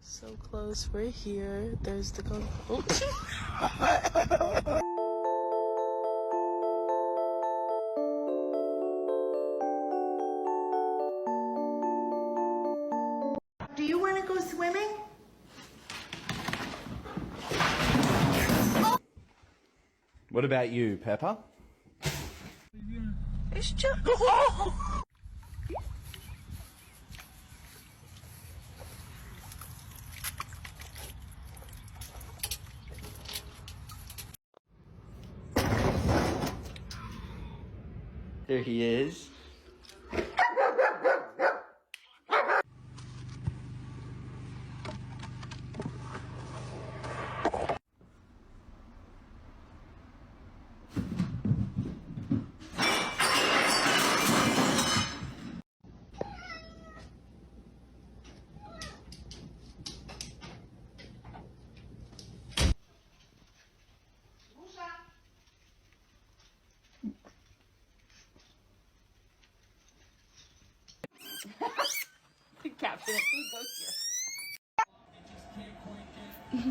So close, we're here. There's the go. Oh. Do you want to go swimming? What about you, Pepper? It's just... There he is.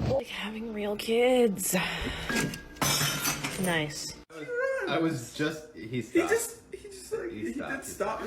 Like having real kids. Nice. I was just... He stopped. He did stop.